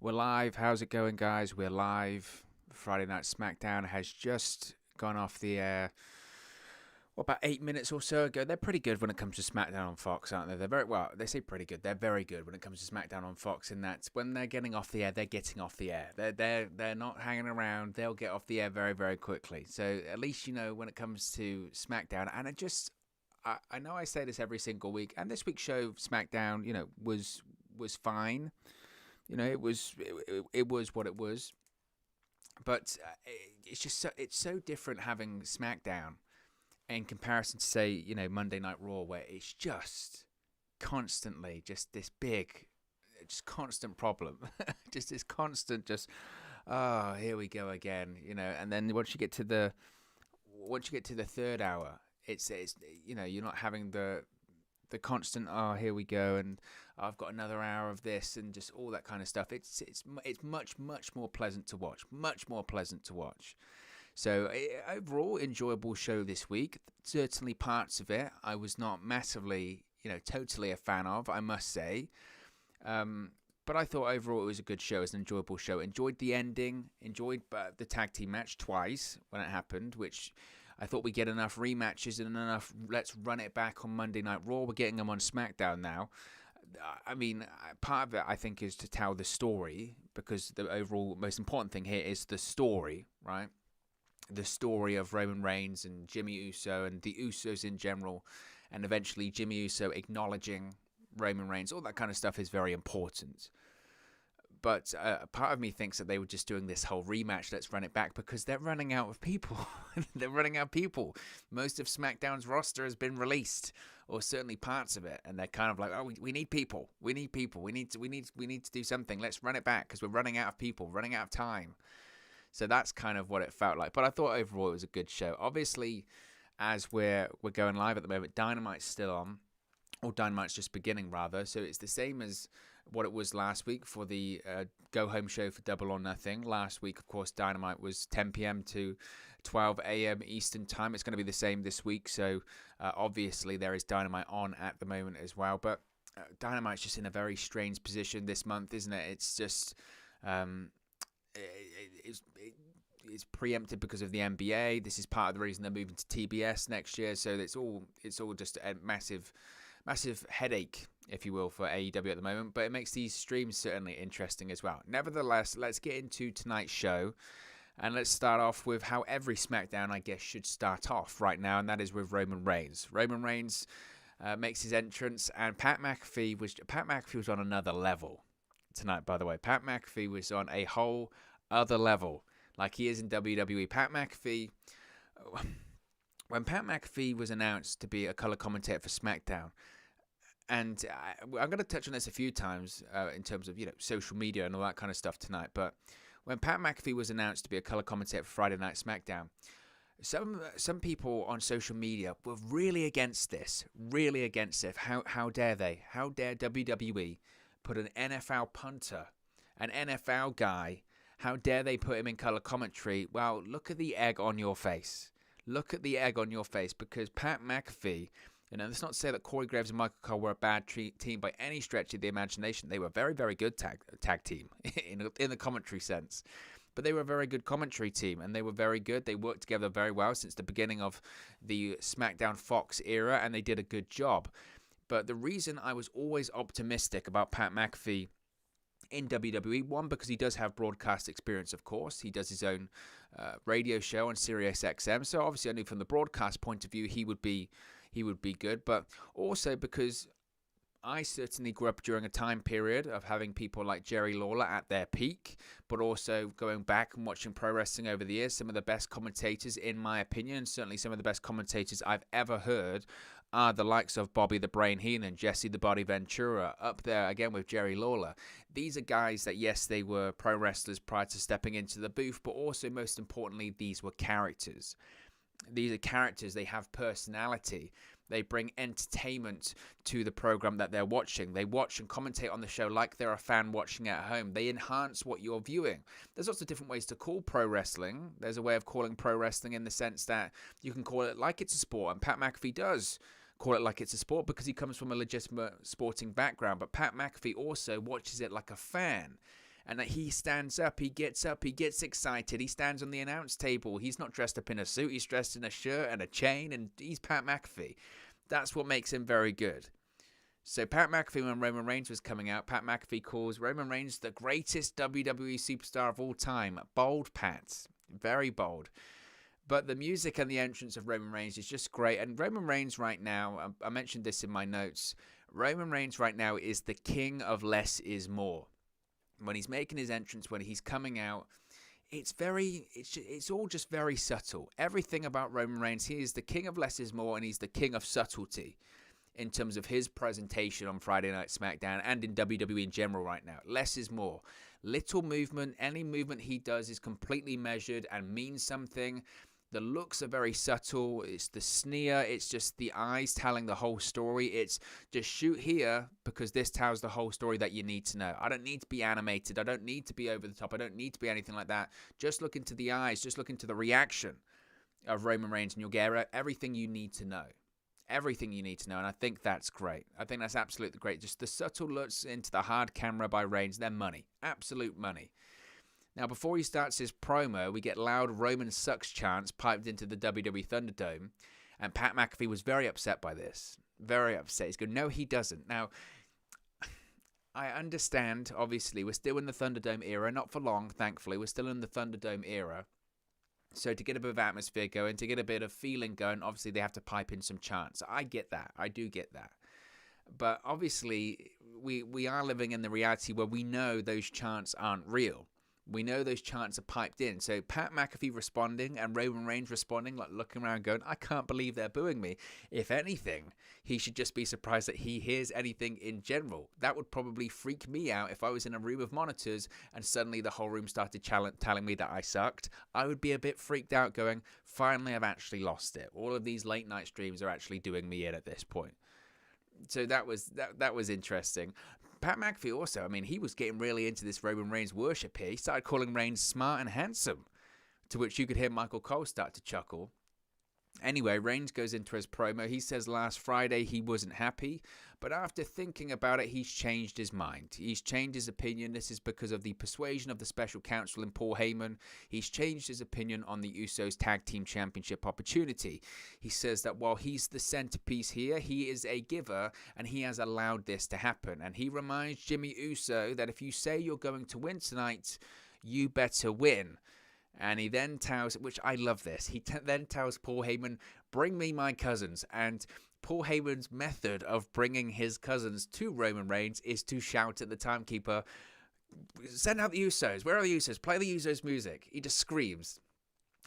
We're live. How's it going, guys? We're live. Friday Night SmackDown has just gone off the air. What, about 8 minutes or so ago? They're pretty good when it comes to SmackDown on Fox, aren't they? They're very well. They say pretty good. They're very good when it comes to SmackDown on Fox. In that when they're getting off the air, they're getting off the air. They're not hanging around. They'll get off the air very, very quickly. So at least you know when it comes to SmackDown, and I know I say this every single week, and this week's show SmackDown, was fine. It was what it was, but it's so different having SmackDown in comparison to, say, Monday Night Raw, where it's just constantly just this big, just constant problem, just this constant, oh, here we go again, and then once you get to the third hour, it's you're not having the constant, oh, here we go, and I've got another hour of this, and just all that kind of stuff. It's much more pleasant to watch. Much more pleasant to watch. So overall, enjoyable show this week. Certainly parts of it I was not massively, totally a fan of, I must say. But I thought overall it was a good show. It was an enjoyable show. Enjoyed the ending. Enjoyed the tag team match twice when it happened, which I thought we'd get enough rematches and enough let's run it back on Monday Night Raw. We're getting them on SmackDown now. I mean, part of it, I think, is to tell the story, because the overall most important thing here is the story, right? The story of Roman Reigns and Jimmy Uso and the Usos in general, and eventually Jimmy Uso acknowledging Roman Reigns. All that kind of stuff is very important. But part of me thinks that they were just doing this whole rematch, let's run it back, because they're running out of people. They're running out of people. Most of SmackDown's roster has been released, or certainly parts of it, and they're kind of like, oh, we need people. We need people. We need to do something. Let's run it back, because we're running out of people, running out of time. So that's kind of what it felt like. But I thought overall it was a good show. Obviously, as we're going live at the moment, Dynamite's still on. Or Dynamite's just beginning, rather. So it's the same as what it was last week for the go-home show for Double or Nothing. Last week, of course, Dynamite was 10 p.m. to 12 a.m. Eastern Time. It's going to be the same this week. So obviously there is Dynamite on at the moment as well. But Dynamite's just in a very strange position this month, isn't it? It's just... It's preempted because of the NBA. This is part of the reason they're moving to TBS next year. So it's all just a massive headache, if you will, for AEW at the moment. But it makes these streams certainly interesting as well. Nevertheless, let's get into tonight's show. And let's start off with how every SmackDown, I guess, should start off right now. And that is with Roman Reigns. Roman Reigns makes his entrance. And Pat McAfee was on another level tonight, by the way. Pat McAfee was on a whole other level, like he is in WWE. Pat McAfee, when Pat McAfee was announced to be a color commentator for SmackDown, and I'm going to touch on this a few times in terms of social media and all that kind of stuff tonight, but when Pat McAfee was announced to be a color commentator for Friday Night SmackDown, some people on social media were really against this. How dare they? How dare WWE put an NFL punter, an NFL guy, how dare they put him in color commentary? Well, look at the egg on your face. Look at the egg on your face, because Pat McAfee, let's not say that Corey Graves and Michael Cole were a bad team by any stretch of the imagination. They were a very, very good tag team in the commentary sense. But they were a very good commentary team, and they were very good. They worked together very well since the beginning of the SmackDown Fox era, and they did a good job. But the reason I was always optimistic about Pat McAfee in WWE, one, because he does have broadcast experience, of course. He does his own radio show on Sirius XM, so obviously I knew from the broadcast point of view he would be good, but also because I certainly grew up during a time period of having people like Jerry Lawler at their peak, but also going back and watching pro wrestling over the years. Some of the best commentators, in my opinion, certainly some of the best commentators I've ever heard, are the likes of Bobby the Brain Heenan, Jesse the Body Ventura, up there again with Jerry Lawler. These are guys that, yes, they were pro wrestlers prior to stepping into the booth, but also, most importantly, these were characters. These are characters. They have personality. They bring entertainment to the program that they're watching. They watch and commentate on the show like they're a fan watching at home. They enhance what you're viewing. There's lots of different ways to call pro wrestling. There's a way of calling pro wrestling in the sense that you can call it like it's a sport, and Pat McAfee does call it like it's a sport because he comes from a legitimate sporting background. But Pat McAfee also watches it like a fan. And that he stands up, he gets excited, he stands on the announce table. He's not dressed up in a suit, he's dressed in a shirt and a chain, and he's Pat McAfee. That's what makes him very good. So Pat McAfee, when Roman Reigns was coming out, Pat McAfee calls Roman Reigns the greatest WWE superstar of all time. Bold, Pat. Very bold. But the music and the entrance of Roman Reigns is just great. And Roman Reigns right now, I mentioned this in my notes, Roman Reigns right now is the king of less is more. When he's making his entrance, when he's coming out, it's all just very subtle. Everything about Roman Reigns, he is the king of less is more, and he's the king of subtlety in terms of his presentation on Friday Night SmackDown and in WWE in general right now. Less is more. Little movement, any movement he does is completely measured and means something. The looks are very subtle. It's the sneer. It's just the eyes telling the whole story. It's just shoot here because this tells the whole story that you need to know. I don't need to be animated. I don't need to be over the top. I don't need to be anything like that. Just look into the eyes. Just look into the reaction of Roman Reigns and you'll get everything you need to know. Everything you need to know, and I think that's great. I think that's absolutely great. Just the subtle looks into the hard camera by Reigns, they're money. Absolute money. Now, before he starts his promo, we get loud Roman sucks chants piped into the WWE ThunderDome, and Pat McAfee was very upset by this. Very upset. He's going, no, he doesn't. Now, I understand, obviously, we're still in the ThunderDome era. Not for long, thankfully. We're still in the ThunderDome era. So to get a bit of atmosphere going, to get a bit of feeling going, obviously they have to pipe in some chants. I get that. I do get that. But obviously we are living in the reality where we know those chants aren't real. We know those chants are piped in. So Pat McAfee responding and Roman Reigns responding, like looking around going, I can't believe they're booing me. If anything, he should just be surprised that he hears anything in general. That would probably freak me out if I was in a room of monitors and suddenly the whole room started telling me that I sucked. I would be a bit freaked out going, finally, I've actually lost it. All of these late night streams are actually doing me in at this point. So that was interesting. Pat McAfee also, I mean, he was getting really into this Roman Reigns worship here. He started calling Reigns smart and handsome, to which you could hear Michael Cole start to chuckle. Anyway, Reigns goes into his promo. He says last Friday he wasn't happy, but after thinking about it, he's changed his mind. He's changed his opinion. This is because of the persuasion of the special counsel and Paul Heyman. He's changed his opinion on the Usos Tag Team Championship opportunity. He says that while he's the centerpiece here, he is a giver, and he has allowed this to happen. And he reminds Jimmy Uso that if you say you're going to win tonight, you better win. And he then tells, which I love this, he then tells Paul Heyman, bring me my cousins. And Paul Heyman's method of bringing his cousins to Roman Reigns is to shout at the timekeeper, send out the Usos. Where are the Usos? Play the Usos music. He just screams.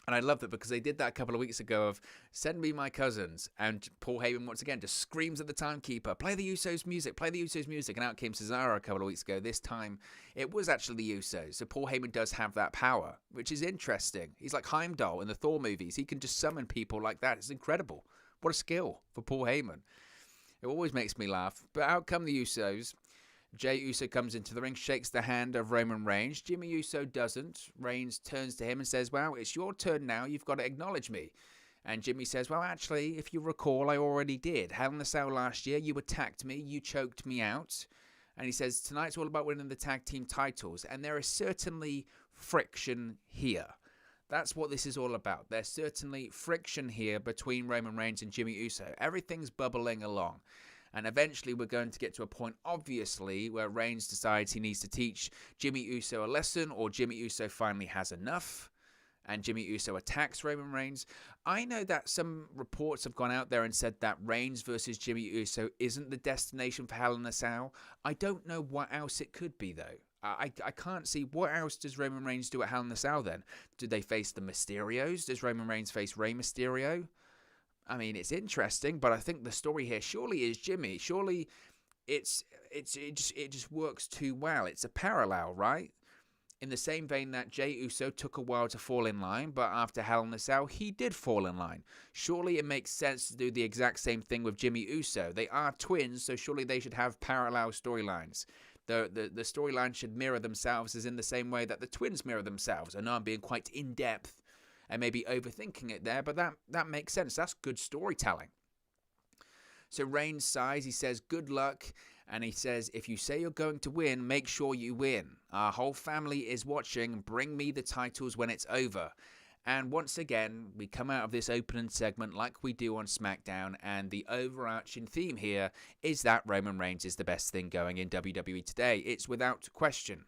And I love that because they did that a couple of weeks ago of send me my cousins. And Paul Heyman once again just screams at the timekeeper, play the Usos music, play the Usos music. And out came Cesaro a couple of weeks ago. This time it was actually the Usos. So Paul Heyman does have that power, which is interesting. He's like Heimdall in the Thor movies. He can just summon people like that. It's incredible. What a skill for Paul Heyman. It always makes me laugh. But out come the Usos. Jey Uso comes into the ring, shakes the hand of Roman Reigns. Jimmy Uso doesn't. Reigns turns to him and says, well, it's your turn now. You've got to acknowledge me. And Jimmy says, well, actually, if you recall, I already did. Hell in a Cell last year, you attacked me. You choked me out. And he says, tonight's all about winning the tag team titles. And there is certainly friction here. That's what this is all about. There's certainly friction here between Roman Reigns and Jimmy Uso. Everything's bubbling along. And eventually we're going to get to a point, obviously, where Reigns decides he needs to teach Jimmy Uso a lesson, or Jimmy Uso finally has enough, and Jimmy Uso attacks Roman Reigns. I know that some reports have gone out there and said that Reigns versus Jimmy Uso isn't the destination for Hell in a Cell. I don't know what else it could be, though. I can't see what else does Roman Reigns do at Hell in a Cell, then? Do they face the Mysterios? Does Roman Reigns face Rey Mysterio? I mean, it's interesting, but I think the story here surely is Jimmy. Surely it just works too well. It's a parallel, right? In the same vein that Jey Uso took a while to fall in line, but after Hell in a Cell, he did fall in line. Surely it makes sense to do the exact same thing with Jimmy Uso. They are twins, so surely they should have parallel storylines. The storyline should mirror themselves as in the same way that the twins mirror themselves. I know I'm being quite in-depth and maybe overthinking it there, but that makes sense. That's good storytelling. So Reigns sighs. He says, good luck. And he says, if you say you're going to win, make sure you win. Our whole family is watching. Bring me the titles when it's over. And once again, we come out of this opening segment like we do on SmackDown, and the overarching theme here is that Roman Reigns is the best thing going in WWE today. It's without question.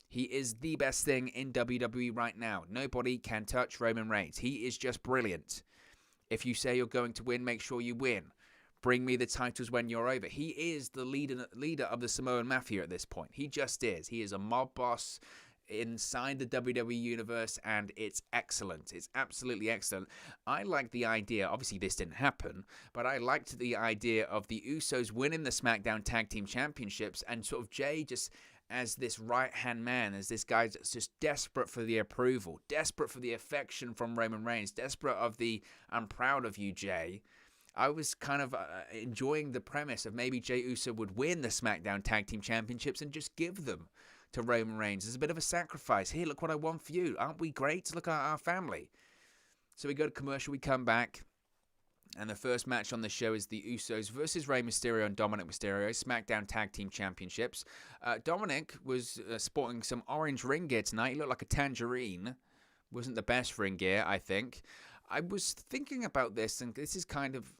He is the best thing in WWE right now. Nobody can touch Roman Reigns. He is just brilliant. If you say you're going to win, make sure you win. Bring me the titles when you're over. He is the leader of the Samoan Mafia at this point. He just is. He is a mob boss inside the WWE universe, and it's excellent. It's absolutely excellent. I like the idea, obviously this didn't happen, but I liked the idea of the Usos winning the SmackDown Tag Team Championships, and sort of Jay just as this right-hand man, as this guy that's just desperate for the approval, desperate for the affection from Roman Reigns, desperate of the, I'm proud of you, Jay. I was kind of enjoying the premise of maybe Jey Uso would win the SmackDown Tag Team Championships and just give them to Roman Reigns as a bit of a sacrifice. Here, look what I won for you. Aren't we great? Look at our family. So we go to commercial, we come back, and the first match on the show is the Usos versus Rey Mysterio and Dominic Mysterio, SmackDown Tag Team Championships. Dominic was sporting some orange ring gear tonight. He looked like a tangerine. Wasn't the best ring gear, I think. I was thinking about this, and this is kind of,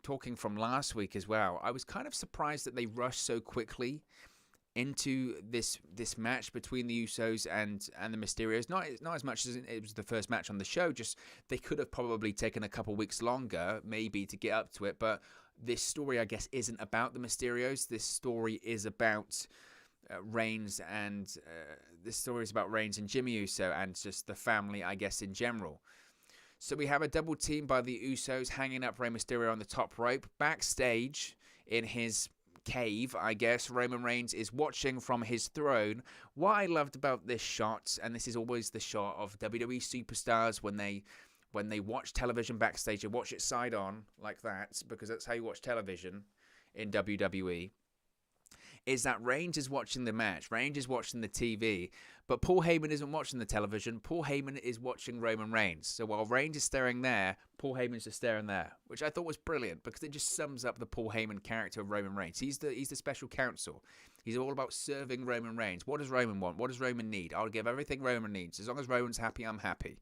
talking from last week as well. I was kind of surprised that they rushed so quickly into this match between the Usos and the Mysterios. Not as much as it was the first match on the show, just they could have probably taken a couple weeks longer, maybe, to get up to it. But this story, I guess, isn't about the Mysterios. This story is about Reigns, and this story is about Reigns and Jimmy Uso and just the family, I guess, in general. So we have a double team by the Usos hanging up Rey Mysterio on the top rope. Backstage in his cave, I guess, Roman Reigns is watching from his throne. What I loved about this shot, and this is always the shot of WWE superstars when they watch television backstage, they watch it side on like that, because that's how you watch television in WWE, is that Reigns is watching the match. Reigns is watching the TV, but Paul Heyman isn't watching the television. Paul Heyman is watching Roman Reigns. So while Reigns is staring there, Paul Heyman's just staring there, which I thought was brilliant because it just sums up the Paul Heyman character of Roman Reigns. He's the special counsel. He's all about serving Roman Reigns. What does Roman want? What does Roman need? I'll give everything Roman needs. As long as Roman's happy, I'm happy.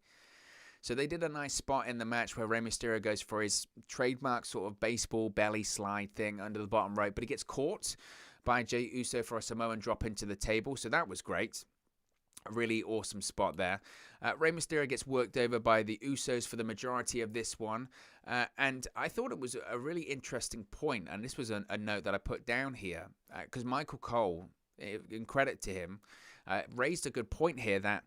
So they did a nice spot in the match where Rey Mysterio goes for his trademark sort of baseball belly slide thing under the bottom rope, but he gets caught by Jey Uso for a Samoan drop into the table. So that was great. A really awesome spot there. Rey Mysterio gets worked over by the Usos for the majority of this one. And I thought it was a really interesting point, and this was a note that I put down here, because Michael Cole, in credit to him, raised a good point here that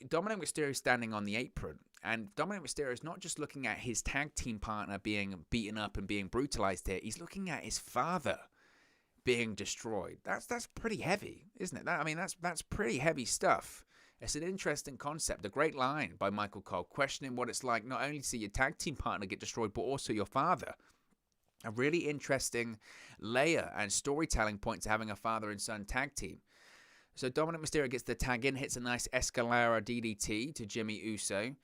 Dominic Mysterio is standing on the apron, and Dominic Mysterio is not just looking at his tag team partner being beaten up and being brutalized here. He's looking at his father being destroyed. That's pretty heavy, isn't it? That's pretty heavy stuff. It's an interesting concept. A great line by Michael Cole, questioning what it's like not only to see your tag team partner get destroyed, but also your father. A really interesting layer and storytelling point to having a father and son tag team. So Dominic Mysterio gets the tag in, hits a nice Escalera DDT to Jimmy Uso.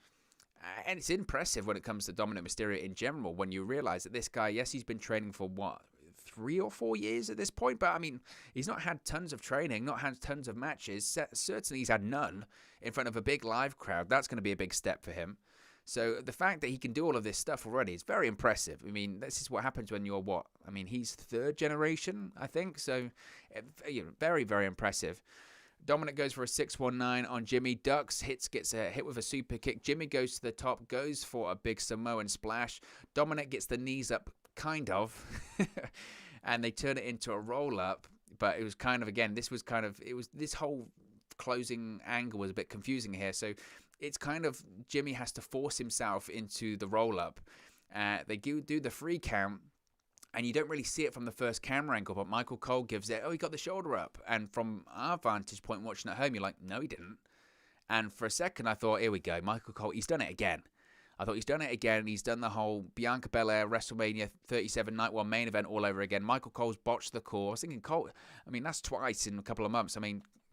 And it's impressive when it comes to Dominic Mysterio in general, when you realize that this guy, yes, he's been training for 3 or 4 years at this point, but he's not had tons of training, not had tons of matches. Certainly he's had none in front of a big live crowd. That's going to be a big step for him. So the fact that he can do all of this stuff already is very impressive. This is what happens when you're he's third generation, I think. So very, very impressive. Dominic goes for a 619 on Jimmy, ducks, gets a hit with a super kick. Jimmy goes to the top, goes for a big Samoan splash. Dominic gets the knees up, kind of, and they turn it into a roll-up. But it was kind of, again, this whole closing angle was a bit confusing here. So it's kind of, Jimmy has to force himself into the roll-up. They do the free count, and you don't really see it from the first camera angle, but Michael Cole gives it, he got the shoulder up. And from our vantage point watching at home, you're like, no, he didn't. And for a second, I thought, here we go, Michael Cole, he's done it again. I thought he's done it again. He's done the whole Bianca Belair WrestleMania 37 Night 1 main event all over again. Michael Cole's botched the call. I was thinking, Cole, that's twice in a couple of months.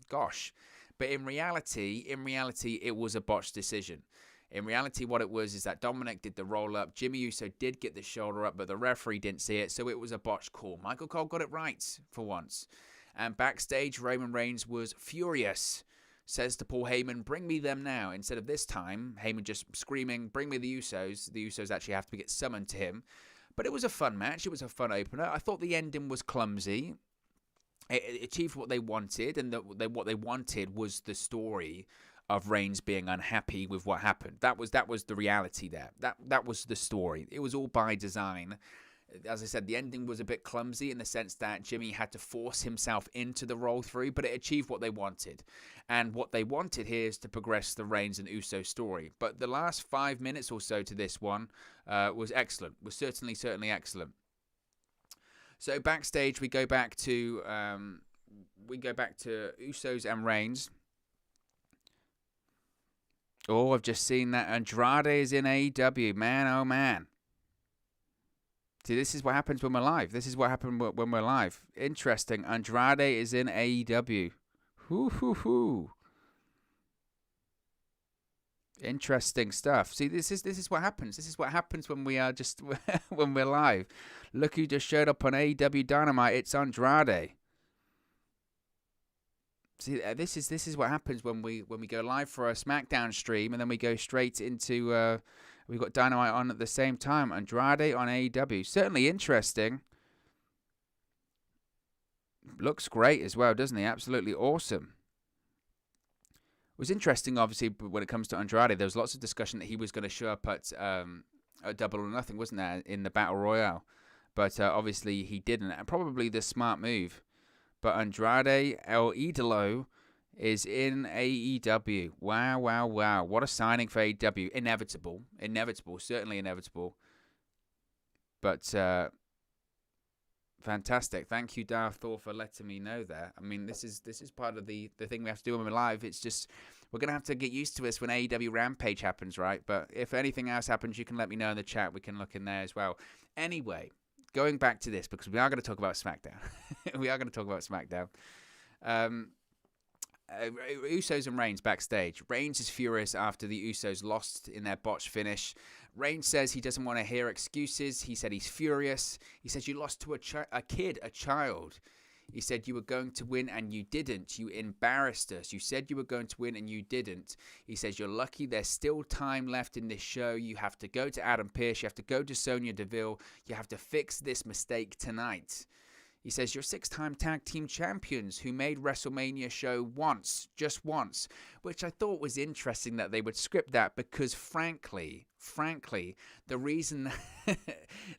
Gosh. But in reality, it was a botched decision. In reality, what it was is that Dominic did the roll-up. Jimmy Uso did get the shoulder up, but the referee didn't see it, so it was a botched call. Michael Cole got it right for once. And backstage, Roman Reigns was furious. Says to Paul Heyman, bring me them now. Instead of this time, Heyman just screaming, bring me the Usos. The Usos actually have to get summoned to him. But it was a fun match. It was a fun opener. I thought the ending was clumsy. It achieved what they wanted, and what they wanted was the story of Reigns being unhappy with what happened. That was the reality there. That was the story. It was all by design. As I said, the ending was a bit clumsy in the sense that Jimmy had to force himself into the roll through, but it achieved what they wanted. And what they wanted here is to progress the Reigns and Uso story. But the last 5 minutes or so to this one was excellent. Was certainly excellent. So backstage, we go back to Usos and Reigns. Oh, I've just seen that Andrade is in AEW. Man, oh man. See, this is what happens when we're live. This is what happened when we're live. Interesting. Andrade is in AEW. Hoo. Interesting stuff. See, this is what happens. This is what happens when we are just when we're live. Look who just showed up on AEW Dynamite. It's Andrade. See, this is what happens when we go live for a SmackDown stream, and then we go straight into we've got Dynamite on at the same time. Andrade on AEW. Certainly interesting. Looks great as well, doesn't he? Absolutely awesome. It was interesting, obviously, when it comes to Andrade. There was lots of discussion that he was going to show up at Double or Nothing, wasn't there, in the Battle Royale? But obviously he didn't. And probably the smart move. But Andrade El Idolo is in AEW. Wow. What a signing for AEW. Inevitable. Certainly inevitable. But fantastic. Thank you, Darth Thor, for letting me know there. I mean, this is part of the thing we have to do when we're live. It's just, we're going to have to get used to this when AEW Rampage happens, right? But if anything else happens, you can let me know in the chat. We can look in there as well. Anyway, going back to this, because we are going to talk about SmackDown. Usos and Reigns backstage. Reigns is furious after the Usos lost in their botched finish. Reigns says he doesn't want to hear excuses. He said he's furious. He says you lost to a child. He said you were going to win and you didn't. You embarrassed us. You said you were going to win and you didn't. He says you're lucky there's still time left in this show. You have to go to Adam Pearce. You have to go to Sonya Deville. You have to fix this mistake tonight. He says you're 6-time tag team champions who made WrestleMania show just once, which I thought was interesting that they would script that because frankly, the reason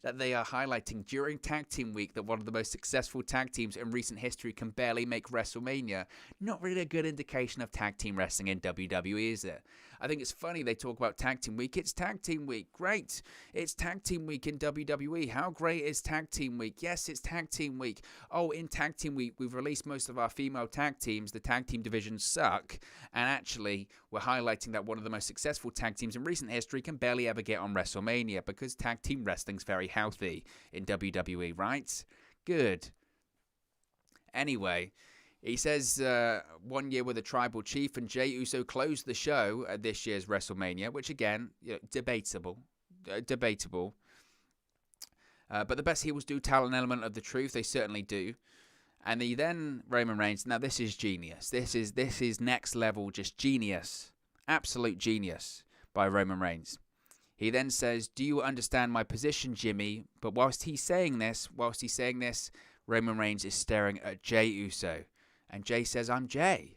that they are highlighting during Tag Team Week that one of the most successful tag teams in recent history can barely make WrestleMania, not really a good indication of tag team wrestling in WWE, is it? I think it's funny they talk about Tag Team Week. It's Tag Team Week. Great. It's Tag Team Week in WWE. How great is Tag Team Week? Yes, it's Tag Team Week. Oh, in Tag Team Week, we've released most of our female tag teams. The tag team divisions suck. And actually, we're highlighting that one of the most successful tag teams in recent history can barely ever get on WrestleMania because tag team wrestling's very healthy in WWE, right? Good. Anyway, he says 1 year with a tribal chief and Jey Uso closed the show at this year's WrestleMania, which again, debatable. But the best heels do tell an element of the truth. They certainly do. And then Roman Reigns. Now this is genius. This is next level, just genius, absolute genius by Roman Reigns. He then says, "Do you understand my position, Jimmy?" But whilst he's saying this, Roman Reigns is staring at Jey Uso. And Jey says, "I'm Jey."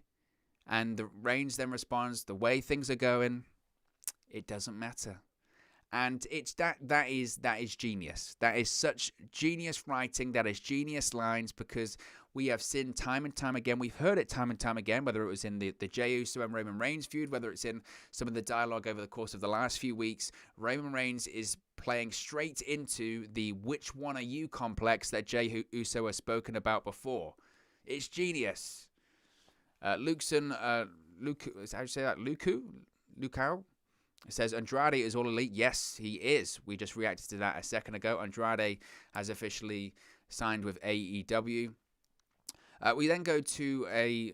And Reigns then responds, "The way things are going, it doesn't matter." And it's that is genius. That is such genius writing. That is genius lines because we have seen time and time again. We've heard it time and time again, whether it was in the Jey Uso and Roman Reigns feud, whether it's in some of the dialogue over the course of the last few weeks. Roman Reigns is playing straight into the "which one are you" complex that Jey Uso has spoken about before. It's genius. Lukeson, how do you say that? Lukau? It says Andrade is all elite. Yes, he is. We just reacted to that a second ago. Andrade has officially signed with AEW. We then go to a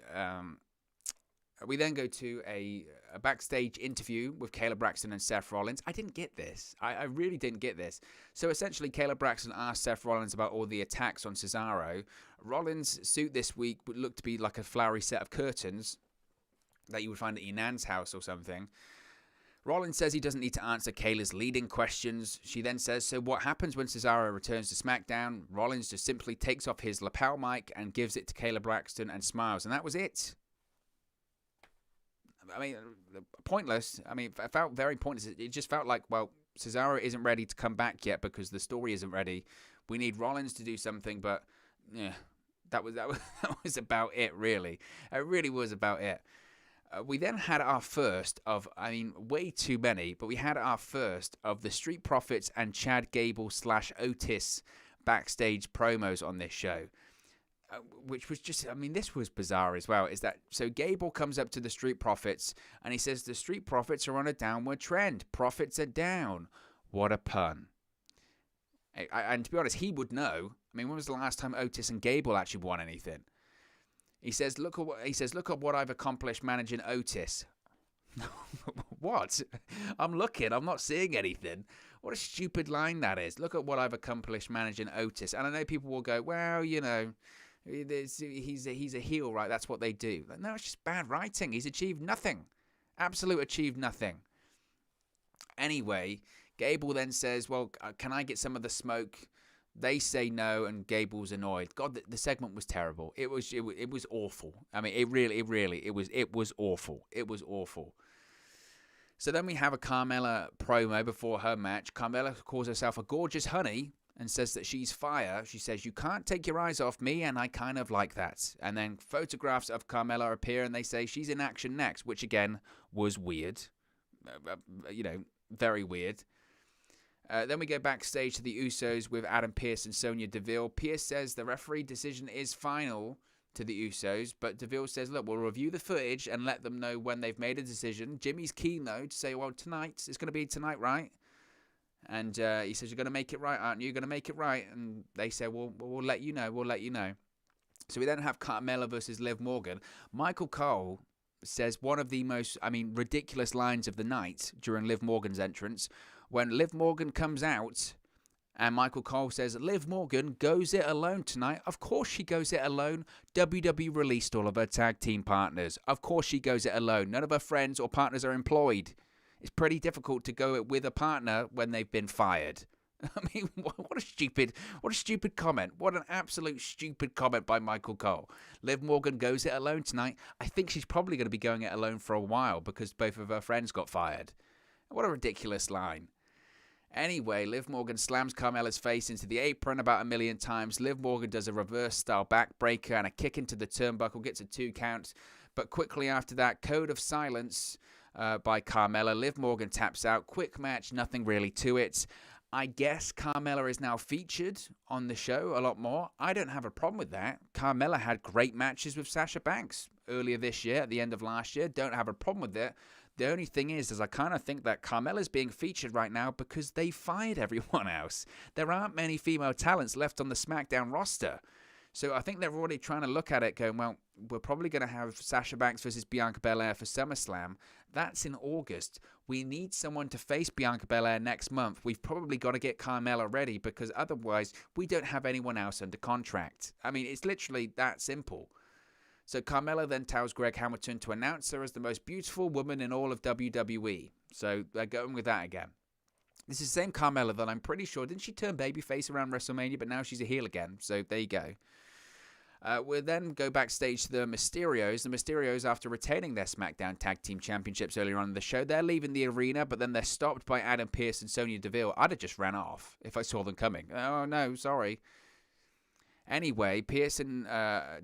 We then go to a backstage interview with Kayla Braxton and Seth Rollins. I didn't get this. I really didn't get this. So essentially, Kayla Braxton asked Seth Rollins about all the attacks on Cesaro. Rollins' suit this week would look to be like a flowery set of curtains that you would find at your nan's house or something. Rollins says he doesn't need to answer Kayla's leading questions. She then says, so what happens when Cesaro returns to SmackDown? Rollins just simply takes off his lapel mic and gives it to Kayla Braxton and smiles. And that was it. I mean, pointless. I mean, it felt very pointless. It just felt like, well, Cesaro isn't ready to come back yet because the story isn't ready. We need Rollins to do something, but yeah, that was about it, really. It really was about it. We then had our first of, I mean, way too many, but we had our first of the Street Profits and Chad Gable / Otis backstage promos on this show. Which was just, I mean, this was bizarre as well. Is that so? Gable comes up to the Street Profits and he says the Street Profits are on a downward trend. Profits are down. What a pun! And to be honest, he would know. I mean, when was the last time Otis and Gable actually won anything? He says, look at what I've accomplished managing Otis. What? I'm looking. I'm not seeing anything. What a stupid line that is. Look at what I've accomplished managing Otis. And I know people will go, well, you know, he's a heel, right? That's what they do. No, it's just bad writing. He's achieved nothing. Absolute achieved nothing. Anyway, Gable then says, well, can I get some of the smoke? They say no, and Gable's annoyed. God, the segment was terrible. It was awful. I mean, it was awful. It was awful. So then we have a Carmella promo before her match. Carmella calls herself a gorgeous honey and says that she's fire. She says, you can't take your eyes off me, and I kind of like that. And then photographs of Carmella appear, and they say she's in action next, which again was weird. Very weird. Then we go backstage to the Usos with Adam Pearce and Sonya Deville. Pearce says the referee decision is final to the Usos, but Deville says, look, we'll review the footage and let them know when they've made a decision. Jimmy's keen, though, to say, well, tonight, it's going to be tonight, right? And he says, you're going to make it right, aren't you? You're going to make it right. And they say, well, we'll let you know. We'll let you know. So we then have Carmella versus Liv Morgan. Michael Cole says one of the most, ridiculous lines of the night during Liv Morgan's entrance. When Liv Morgan comes out and Michael Cole says, Liv Morgan goes it alone tonight. Of course she goes it alone. WWE released all of her tag team partners. Of course she goes it alone. None of her friends or partners are employed. It's pretty difficult to go it with a partner when they've been fired. I mean, what a stupid comment. What an absolute stupid comment by Michael Cole. Liv Morgan goes it alone tonight. I think she's probably going to be going it alone for a while because both of her friends got fired. What a ridiculous line. Anyway, Liv Morgan slams Carmella's face into the apron about 1 million times. Liv Morgan does a reverse-style backbreaker and a kick into the turnbuckle, gets a 2 count. But quickly after that, code of silence by Carmella. Liv Morgan taps out. Quick match, nothing really to it. I guess Carmella is now featured on the show a lot more. I don't have a problem with that. Carmella had great matches with Sasha Banks earlier this year, at the end of last year. Don't have a problem with it. The only thing is I kind of think that Carmella's being featured right now because they fired everyone else. There aren't many female talents left on the SmackDown roster. So I think they're already trying to look at it going, well, we're probably going to have Sasha Banks versus Bianca Belair for SummerSlam. That's in August. We need someone to face Bianca Belair next month. We've probably got to get Carmella ready because otherwise we don't have anyone else under contract. I mean, it's literally that simple. So Carmella then tells Greg Hamilton to announce her as the most beautiful woman in all of WWE. So they're going with that again. This is the same Carmella that I'm pretty sure, didn't she turn babyface around WrestleMania, but now she's a heel again. So there you go. We'll then go backstage to the Mysterios. The Mysterios, after retaining their SmackDown Tag Team Championships earlier on in the show, they're leaving the arena, but then they're stopped by Adam Pearce and Sonya Deville. I'd have just ran off if I saw them coming. Oh, no, sorry. Anyway, Pearce and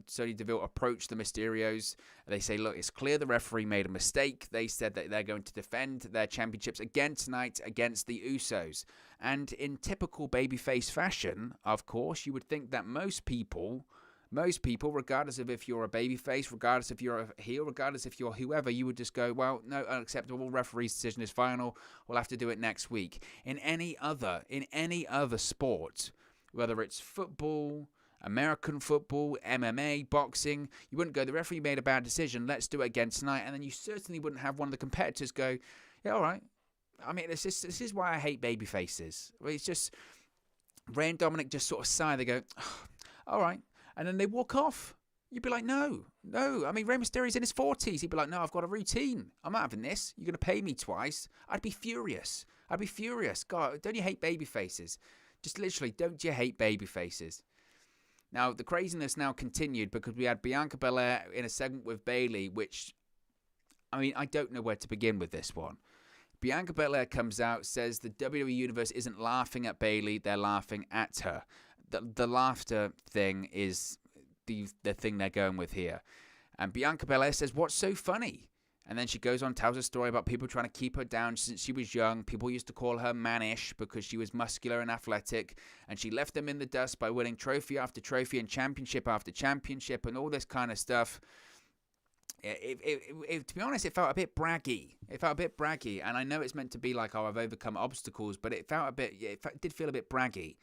Sonya Deville approach the Mysterios. They say, look, it's clear the referee made a mistake. They said that they're going to defend their championships again tonight against the Usos. And in typical babyface fashion, of course, you would think that most people, regardless of if you're a babyface, regardless if you're a heel, regardless if you're whoever, you would just go, well, no, unacceptable. Referee's decision is final. We'll have to do it next week. In any other sport, whether it's football, American football, MMA, boxing. You wouldn't go, the referee made a bad decision, let's do it again tonight. And then you certainly wouldn't have one of the competitors go, yeah, all right. I mean, this is why I hate baby faces. It's just, Rey and Dominic just sort of sigh. They go, oh, all right. And then they walk off. You'd be like, no. I mean, Rey Mysterio's in his 40s. He'd be like, no, I've got a routine. I'm not having this. You're going to pay me twice. I'd be furious. God, don't you hate baby faces? Just literally, don't you hate baby faces? Now, the craziness now continued because we had Bianca Belair in a segment with Bayley, which, I mean, I don't know where to begin with this one. Bianca Belair comes out, says the WWE Universe isn't laughing at Bayley, they're laughing at her. The laughter thing is the thing they're going with here. And Bianca Belair says, what's so funny? And then she goes on, tells a story about people trying to keep her down since she was young. People used to call her mannish because she was muscular and athletic. And she left them in the dust by winning trophy after trophy and championship after championship and all this kind of stuff. To be honest, it felt a bit braggy. And I know it's meant to be like, oh, I've overcome obstacles, but it did feel a bit braggy.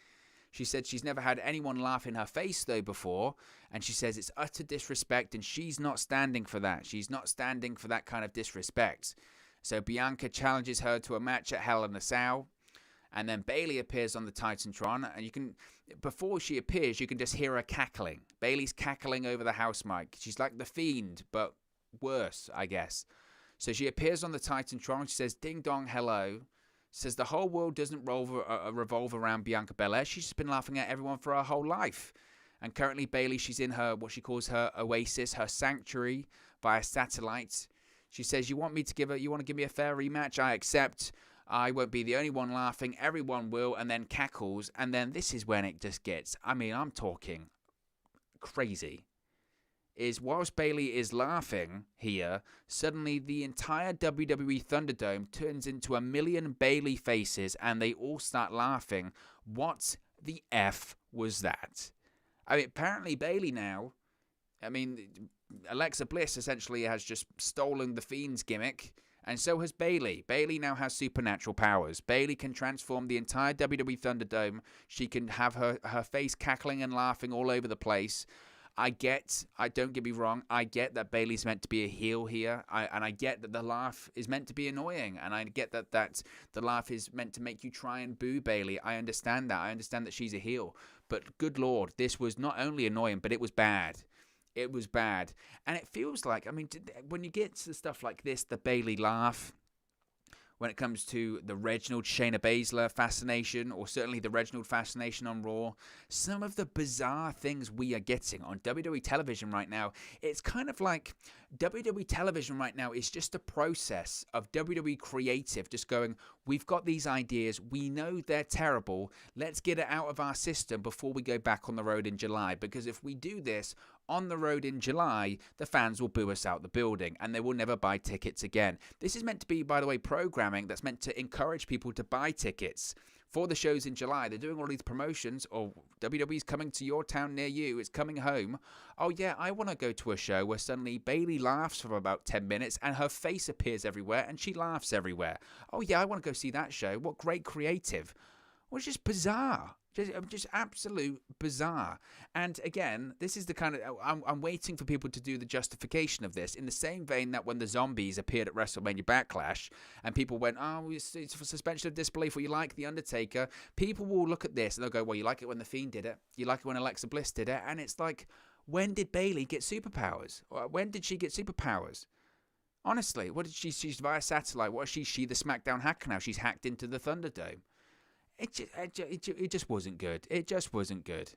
She said she's never had anyone laugh in her face, though, before. And she says it's utter disrespect, and she's not standing for that. She's not standing for that kind of disrespect. So Bianca challenges her to a match at Hell in a Cell. And then Bayley appears on the Titantron. And before she appears, you can just hear her cackling. Bayley's cackling over the house mic. She's like the Fiend, but worse, I guess. So she appears on the Titantron. She says, ding dong, hello. Says the whole world doesn't revolve around Bianca Belair. She's just been laughing at everyone for her whole life. And currently Bayley, she's in her, what she calls her oasis, her sanctuary via satellite. She says, you want to give me a fair rematch? I accept. I won't be the only one laughing. Everyone will. And then cackles. And then this is when it just gets, I mean, I'm talking crazy. Is whilst Bayley is laughing here, suddenly the entire WWE ThunderDome turns into 1 million Bayley faces and they all start laughing. What the F was that? I mean, apparently Bayley now, I mean, Alexa Bliss essentially has just stolen the Fiend's gimmick, and so has Bayley. Bayley now has supernatural powers. Bayley can transform the entire WWE ThunderDome. She can have her face cackling and laughing all over the place. Don't get me wrong, I get that Bayley's meant to be a heel here, and I get that the laugh is meant to be annoying, and I get that the laugh is meant to make you try and boo Bayley. I understand that. I understand that she's a heel, but good Lord, this was not only annoying, but it was bad. It was bad, and it feels like, I mean, when you get to stuff like this, the Bayley laugh, when it comes to the Reginald Shayna Baszler fascination, or certainly the Reginald fascination on Raw, some of the bizarre things we are getting on WWE television right now, it's kind of like WWE television right now is just a process of WWE creative just going, we've got these ideas, we know they're terrible, let's get it out of our system before we go back on the road in July, because if we do this on the road in July, the fans will boo us out the building and they will never buy tickets again. This is meant to be, by the way, programming that's meant to encourage people to buy tickets for the shows in July. They're doing all these promotions, or WWE's coming to your town near you, it's coming home. Oh yeah, I want to go to a show where suddenly Bayley laughs for about 10 minutes and her face appears everywhere and she laughs everywhere. Oh yeah, I want to go see that show. What great creative. Well, it's just bizarre. Just absolute bizarre. And again, this is the kind of, I'm waiting for people to do the justification of this in the same vein that when the zombies appeared at WrestleMania Backlash and people went, oh, it's for suspension of disbelief, or you like The Undertaker, people will look at this and they'll go, well, you like it when The Fiend did it, you like it when Alexa Bliss did it, and it's like, when did Bayley get superpowers? When did she get superpowers? Honestly, what did she's via satellite, what is she the SmackDown hacker now? She's hacked into the Thunderdome. It just wasn't good. It just wasn't good.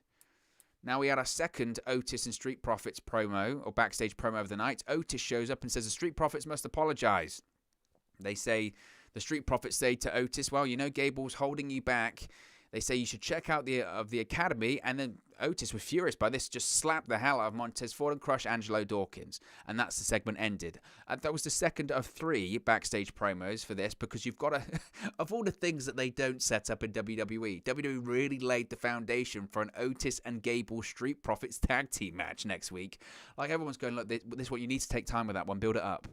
Now we had our second Otis and Street Profits promo, or backstage promo of the night. Otis shows up and says the Street Profits must apologize. The Street Profits say to Otis, well, you know, Gable's holding you back. They say you should check out the Academy, and then Otis was furious by this, just slapped the hell out of Montez Ford and crushed Angelo Dawkins. And that's the segment ended. That was the second of 3 backstage promos for this, because you've got to, of all the things that they don't set up in WWE, WWE really laid the foundation for an Otis and Gable Street Profits tag team match next week. Like, everyone's going, look, this is what you need to take time with that one, build it up.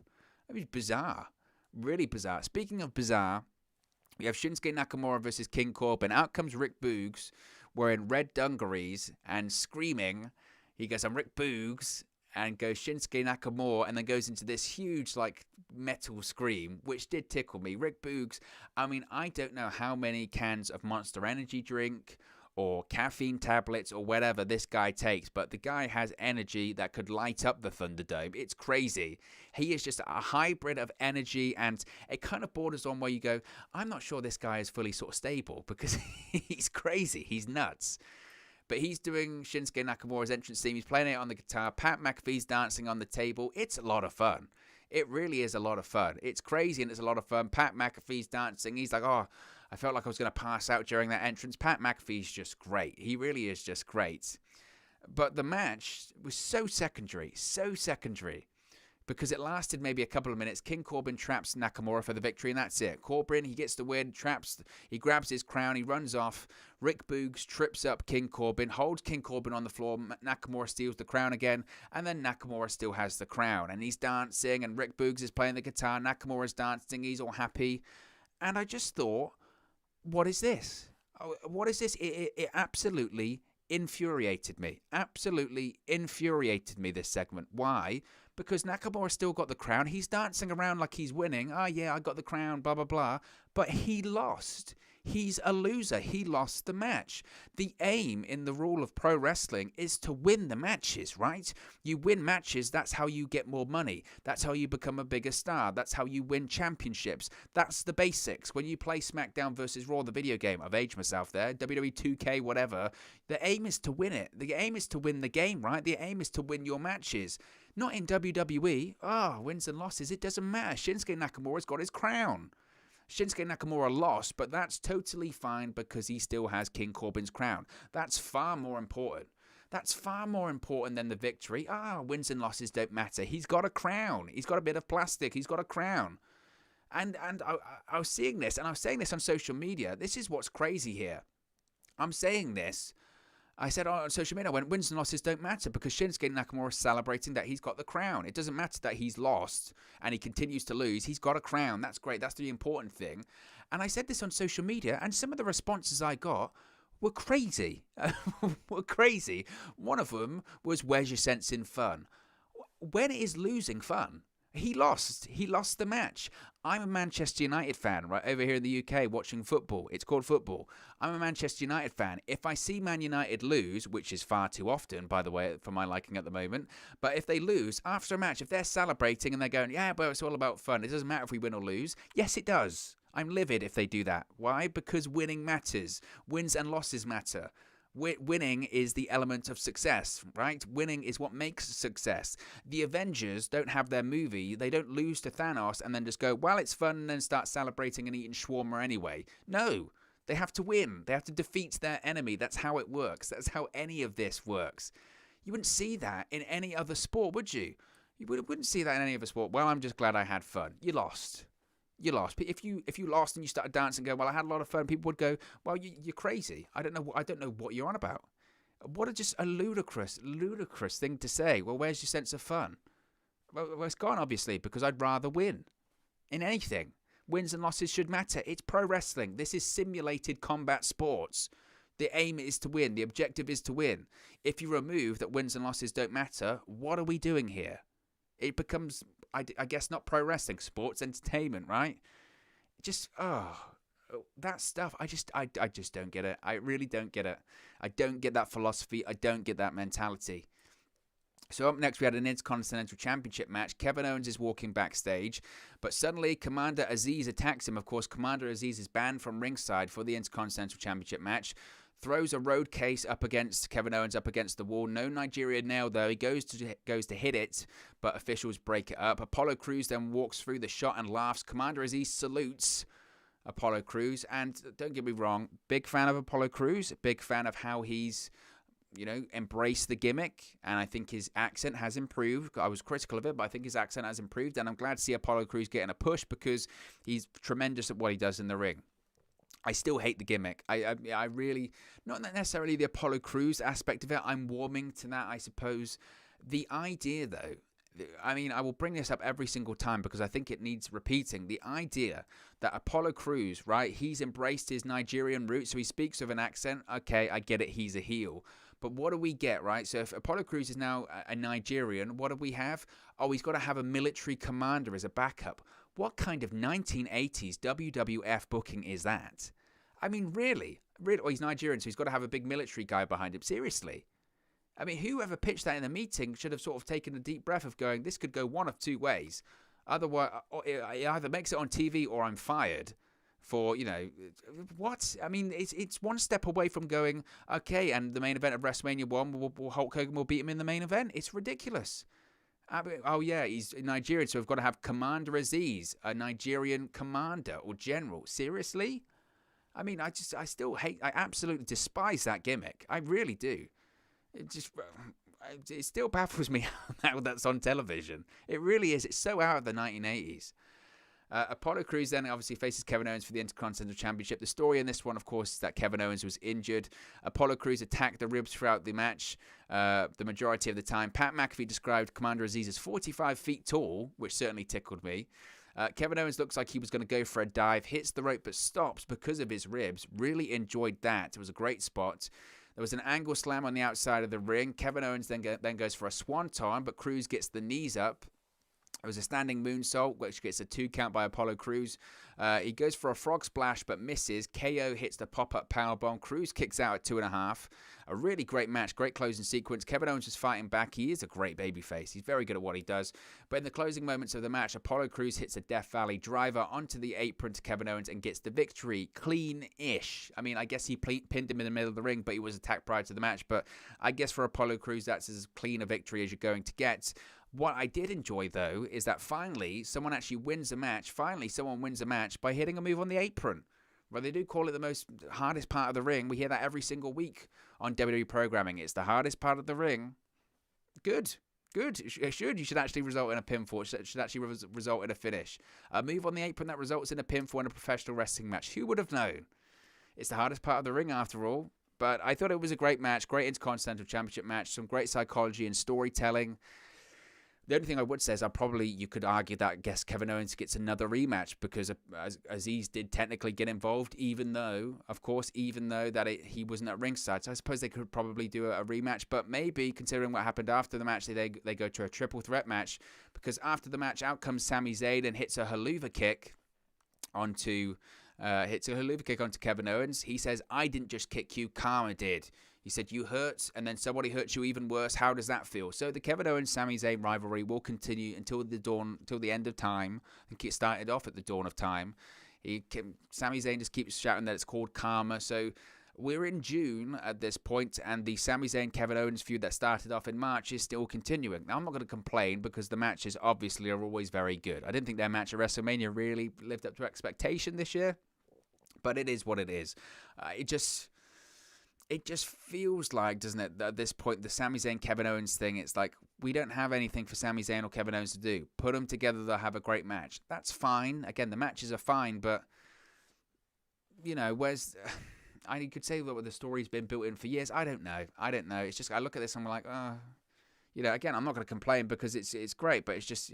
It was bizarre. Really bizarre. Speaking of bizarre, we have Shinsuke Nakamura versus King Corbin. Out comes Rick Boogs wearing red dungarees and screaming. He goes, I'm Rick Boogs, and goes Shinsuke Nakamura, and then goes into this huge, like, metal scream, which did tickle me. Rick Boogs, I mean, I don't know how many cans of Monster Energy drink or caffeine tablets or whatever this guy takes, but the guy has energy that could light up the Thunderdome. It's crazy. He is just a hybrid of energy, and it kind of borders on where you go, I'm not sure this guy is fully sort of stable, because he's crazy. He's nuts. But he's doing Shinsuke Nakamura's entrance theme. He's playing it on the guitar. Pat McAfee's dancing on the table. It's a lot of fun. It really is a lot of fun. It's crazy and it's a lot of fun. Pat McAfee's dancing. He's like, oh, I felt like I was going to pass out during that entrance. Pat McAfee's just great. He really is just great. But the match was so secondary, because it lasted maybe a couple of minutes. King Corbin traps Nakamura for the victory, and that's it. Corbin, he gets the win, he grabs his crown, he runs off. Rick Boogs trips up King Corbin, holds King Corbin on the floor. Nakamura steals the crown again, and then Nakamura still has the crown. And he's dancing, and Rick Boogs is playing the guitar. Nakamura's dancing, he's all happy. And I just thought, what is this? What is this? It absolutely infuriated me. This segment. Why? Because Nakamura still got the crown. He's dancing around like he's winning. Oh, yeah, I got the crown, blah, blah, blah. But he lost. He's a loser. He lost the match. The aim in the rule of pro wrestling is to win the matches, right? You win matches, that's how you get more money. That's how you become a bigger star. That's how you win championships. That's the basics. When you play SmackDown versus Raw, the video game, I've aged myself there, WWE 2K, whatever, the aim is to win it. The aim is to win the game, right? The aim is to win your matches. Not in WWE. Wins and losses, it doesn't matter. Shinsuke Nakamura's got his crown. Shinsuke Nakamura lost, but that's totally fine because he still has King Corbin's crown. That's far more important. That's far more important than the victory. Wins and losses don't matter. He's got a crown. He's got a bit of plastic. He's got a crown. And I was seeing this, and I was saying this on social media. This is what's crazy here. I'm saying this. I said on social media, when wins and losses don't matter because Shinsuke Nakamura is celebrating that he's got the crown. It doesn't matter that he's lost and he continues to lose. He's got a crown. That's great. That's the important thing. And I said this on social media, and some of the responses I got were crazy. One of them was, where's your sense in fun? When is losing fun? He lost. He lost the match. I'm a Manchester United fan right over here in the UK watching football. It's called football. I'm a Manchester United fan. If I see Man United lose, which is far too often, by the way, for my liking at the moment, but if they lose after a match, if they're celebrating and they're going, yeah, but it's all about fun. It doesn't matter if we win or lose. Yes, it does. I'm livid if they do that. Why? Because winning matters. Wins and losses matter. Winning is the element of success, right? Winning is what makes success. The Avengers don't have their movie. They don't lose to Thanos and then just go, well, it's fun, and then start celebrating and eating shawarma anyway. No, they have to win. They have to defeat their enemy. That's how it works. That's how any of this works. You wouldn't see that in any other sport, would you? You wouldn't see that in any other sport. Well, I'm just glad I had fun. You lost. You lost. If you lost and you started dancing and go, well, I had a lot of fun, people would go, well, you're crazy. I don't know what you're on about. What a ludicrous thing to say. Well, where's your sense of fun? Well, it's gone, obviously, because I'd rather win in anything. Wins and losses should matter. It's pro wrestling. This is simulated combat sports. The aim is to win. The objective is to win. If you remove that wins and losses don't matter, what are we doing here? It becomes, I guess, not pro wrestling, sports entertainment, right? Just, that stuff, I just don't get it. I really don't get it. I don't get that philosophy. I don't get that mentality. So up next, we had an Intercontinental Championship match. Kevin Owens is walking backstage, but suddenly Commander Aziz attacks him. Of course, Commander Aziz is banned from ringside for the Intercontinental Championship match. Throws a road case up against Kevin Owens up against the wall. No Nigerian nail though. He goes to hit it, but officials break it up. Apollo Crews then walks through the shot and laughs. Commander Aziz salutes Apollo Crews, and don't get me wrong, big fan of Apollo Crews. Big fan of how he's, embraced the gimmick, and I think his accent has improved. I was critical of it, but I think his accent has improved, and I'm glad to see Apollo Crews getting a push because he's tremendous at what he does in the ring. I still hate the gimmick. I really, not necessarily the Apollo Crews aspect of it. I'm warming to that, I suppose. The idea, though, I mean, I will bring this up every single time because I think it needs repeating. The idea that Apollo Crews, right, he's embraced his Nigerian roots, so he speaks with an accent. Okay, I get it, he's a heel. But what do we get, right? So if Apollo Crews is now a Nigerian, what do we have? Oh, he's got to have a military commander as a backup. What kind of 1980s WWF booking is that? I mean, really? Oh, he's Nigerian, so he's got to have a big military guy behind him. Seriously? I mean, whoever pitched that in the meeting should have sort of taken a deep breath of going, this could go one of two ways. Otherwise, it either makes it on TV or I'm fired for, what? I mean, it's one step away from going, okay, and the main event of WrestleMania 1, Hulk Hogan will beat him in the main event. It's ridiculous. I mean, oh, yeah, he's Nigerian, so we've got to have Commander Aziz, a Nigerian commander or general. Seriously? I mean, I absolutely despise that gimmick. I really do. It still baffles me how that's on television. It really is. It's so out of the 1980s. Apollo Crews then obviously faces Kevin Owens for the Intercontinental Championship. The story in this one, of course, is that Kevin Owens was injured. Apollo Crews attacked the ribs throughout the match the majority of the time. Pat McAfee described Commander Aziz as 45 feet tall, which certainly tickled me. Kevin Owens looks like he was going to go for a dive, hits the rope but stops because of his ribs. Really enjoyed that. It was a great spot. There was an angle slam on the outside of the ring. Kevin Owens then goes for a swanton, but Crews gets the knees up. It was a standing moonsault, which gets a 2 count by Apollo Crews. He goes for a frog splash, but misses. KO hits the pop-up powerbomb. Crews kicks out at 2.5. A really great match, great closing sequence. Kevin Owens is fighting back. He is a great babyface. He's very good at what he does. But in the closing moments of the match, Apollo Crews hits a Death Valley driver onto the apron to Kevin Owens and gets the victory clean-ish. I mean, I guess he pinned him in the middle of the ring, but he was attacked prior to the match. But I guess for Apollo Crews, that's as clean a victory as you're going to get. What I did enjoy, though, is that finally someone actually wins a match. Finally, someone wins a match by hitting a move on the apron. Well, they do call it the hardest part of the ring. We hear that every single week on WWE programming. It's the hardest part of the ring. Good. It should. You should actually result in a pinfall. It should actually result in a finish. A move on the apron that results in a pinfall in a professional wrestling match. Who would have known? It's the hardest part of the ring, after all. But I thought it was a great match. Great Intercontinental Championship match. Some great psychology and storytelling. The only thing I would say is you could argue that I guess Kevin Owens gets another rematch because Aziz did technically get involved, even though that he wasn't at ringside. So I suppose they could probably do a rematch, but maybe considering what happened after the match, they go to a triple threat match because after the match, out comes Sami Zayn and hits a haluva kick onto Kevin Owens. He says, "I didn't just kick you, Karma did." He said, "You hurt, and then somebody hurts you even worse. How does that feel?" So the Kevin Owens-Sami Zayn rivalry will continue until the end of time. I think it started off at the dawn of time. Sami Zayn just keeps shouting that it's called Karma. So we're in June at this point, and the Sami Zayn-Kevin Owens feud that started off in March is still continuing. Now, I'm not going to complain because the matches obviously are always very good. I didn't think their match at WrestleMania really lived up to expectation this year, but it is what it is. It just feels like, doesn't it, at this point, the Sami Zayn, Kevin Owens thing, it's like, we don't have anything for Sami Zayn or Kevin Owens to do. Put them together, they'll have a great match. That's fine. Again, the matches are fine, but, you could say that the story's been built in for years. I don't know. It's just, I look at this and I'm like, again, I'm not going to complain because it's great, but it's just,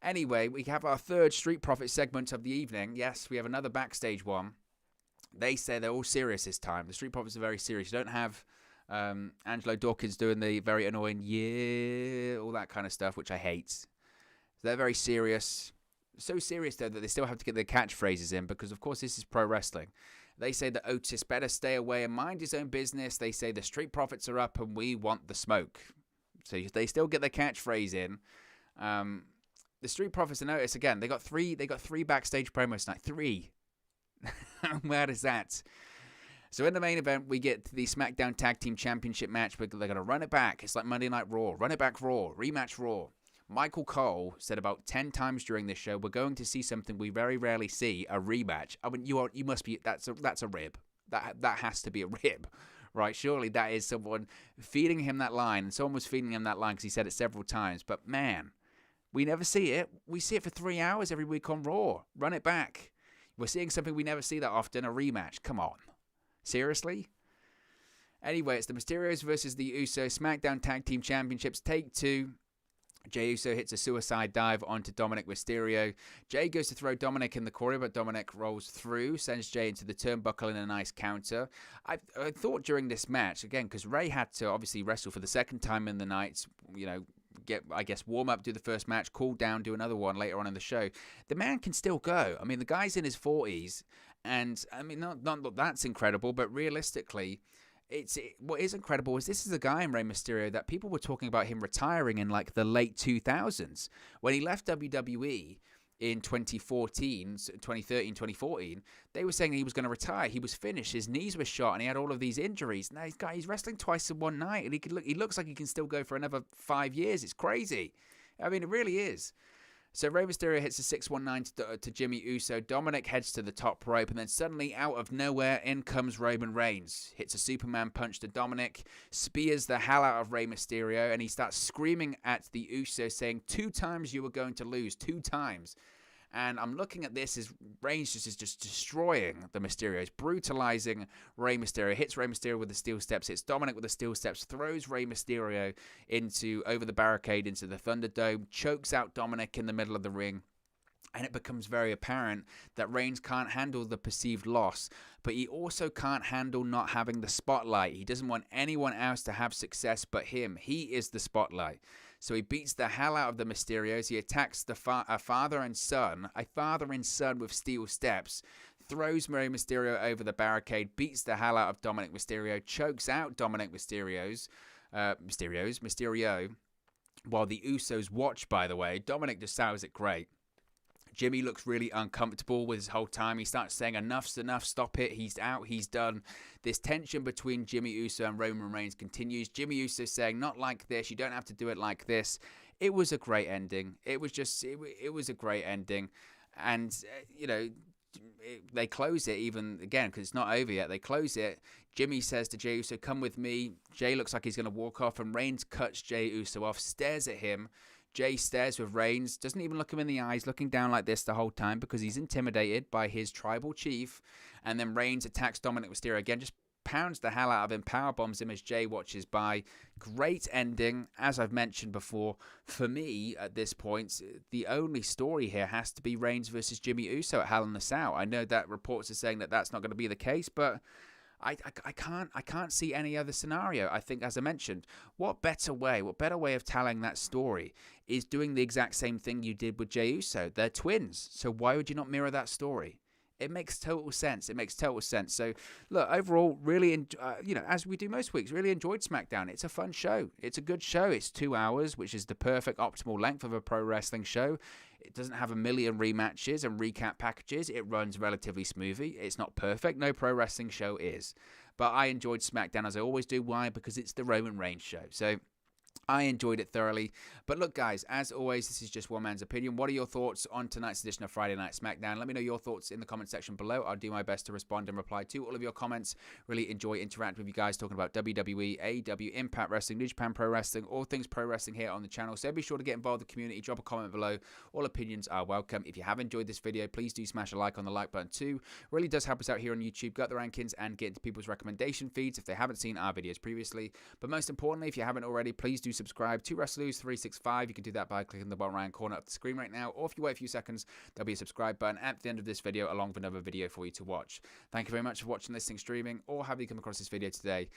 Anyway, we have our third Street Profits segment of the evening. Yes, we have another backstage one. They say they're all serious this time. The Street Profits are very serious. You don't have Angelo Dawkins doing the very annoying all that kind of stuff, which I hate. So they're very serious. So serious, though, that they still have to get their catchphrases in because, of course, this is pro wrestling. They say that Otis better stay away and mind his own business. They say the Street Profits are up and we want the smoke. So they still get their catchphrase in. The Street Profits, and Otis, again, they got three backstage promos tonight. 3. Where is that? So in the main event, we get the SmackDown Tag Team Championship match. They're going to run it back. It's like Monday Night Raw. Run it back Raw. Rematch Raw. Michael Cole said about 10 times during this show, we're going to see something we very rarely see, a rematch. I mean, you must be, that's a rib. That has to be a rib, right? Surely that is someone feeding him that line. And someone was feeding him that line because he said it several times. But man, we never see it. We see it for 3 hours every week on Raw. Run it back. We're seeing something we never see that often, a rematch. Come on. Seriously? Anyway, it's the Mysterios versus the Usos. SmackDown Tag Team Championships, take 2. Jey Uso hits a suicide dive onto Dominic Mysterio. Jey goes to throw Dominic in the corner, but Dominic rolls through, sends Jey into the turnbuckle in a nice counter. I thought during this match, again, because Rey had to obviously wrestle for the second time in the night, get, I guess, warm up, do the first match, cool down, do another one later on in the show. The man can still go. I mean, the guy's in his 40s, and I mean, not that that's incredible, but realistically, what is incredible is this is a guy in Rey Mysterio that people were talking about him retiring in like the late 2000s. When he left WWE in 2013, 2014, they were saying he was going to retire. He was finished. His knees were shot and he had all of these injuries. Now he's wrestling twice in one night and he looks like he can still go for another 5 years. It's crazy. I mean, it really is. So Rey Mysterio hits a 619 to Jimmy Uso. Dominic heads to the top rope, and then suddenly, out of nowhere, in comes Roman Reigns. Hits a Superman punch to Dominic, spears the hell out of Rey Mysterio, and he starts screaming at the Usos, saying, 2 times you were going to lose, 2 times. And I'm looking at this as Reigns is just destroying the Mysterios, brutalizing Rey Mysterio, hits Rey Mysterio with the steel steps, hits Dominic with the steel steps, throws Rey Mysterio over the barricade into the Thunderdome, chokes out Dominic in the middle of the ring. And it becomes very apparent that Reigns can't handle the perceived loss, but he also can't handle not having the spotlight. He doesn't want anyone else to have success but him. He is the spotlight. So he beats the hell out of the Mysterios. He attacks a father and son with steel steps, throws Rey Mysterio over the barricade, beats the hell out of Dominic Mysterio, chokes out Dominic Mysterio, while the Usos watch, by the way. Dominic just sounds it great. Jimmy looks really uncomfortable with his whole time. He starts saying, enough's enough, stop it, he's out, he's done. This tension between Jimmy Uso and Roman Reigns continues. Jimmy Uso saying, not like this, you don't have to do it like this. It was a great ending. It was a great ending. And, they close it even, again, because it's not over yet. They close it. Jimmy says to Jey Uso, come with me. Jey looks like he's going to walk off, and Reigns cuts Jey Uso off, stares at him. Jey stares with Reigns, doesn't even look him in the eyes, looking down like this the whole time because he's intimidated by his tribal chief. And then Reigns attacks Dominic Mysterio again, just pounds the hell out of him, power bombs him as Jey watches by. Great ending, as I've mentioned before. For me, at this point, the only story here has to be Reigns versus Jimmy Uso at Hell in the Cell. I know that reports are saying that that's not going to be the case, but I can't see any other scenario. I think, as I mentioned, what better way of telling that story is doing the exact same thing you did with Jey Uso. They're twins, so why would you not mirror that story? It makes total sense. So, look, overall, really, as we do most weeks, really enjoyed SmackDown. It's a fun show. It's a good show. It's 2 hours, which is the perfect optimal length of a pro wrestling show. It doesn't have a million rematches and recap packages. It runs relatively smoothly. It's not perfect. No pro wrestling show is. But I enjoyed SmackDown, as I always do. Why? Because it's the Roman Reigns show. So I enjoyed it thoroughly. But look, guys, as always, this is just one man's opinion. What are your thoughts on tonight's edition of Friday Night SmackDown? Let me know your thoughts in the comment section below. I'll do my best to respond and reply to all of your comments. Really enjoy interacting with you guys, talking about WWE, AEW, Impact Wrestling, New Japan Pro Wrestling, all things pro wrestling here on the channel. So be sure to get involved with the community. Drop a comment below. All opinions are welcome. If you have enjoyed this video, please do smash a like on the like button too. It really does help us out here on YouTube. Get the rankings and get into people's recommendation feeds if they haven't seen our videos previously. But most importantly, if you haven't already, please do subscribe to WrestleLose365. You can do that by clicking the bottom right corner of the screen right now, or if you wait a few seconds, there'll be a subscribe button at the end of this video along with another video for you to watch. Thank you very much for watching, listening, streaming, or have you come across this video today, and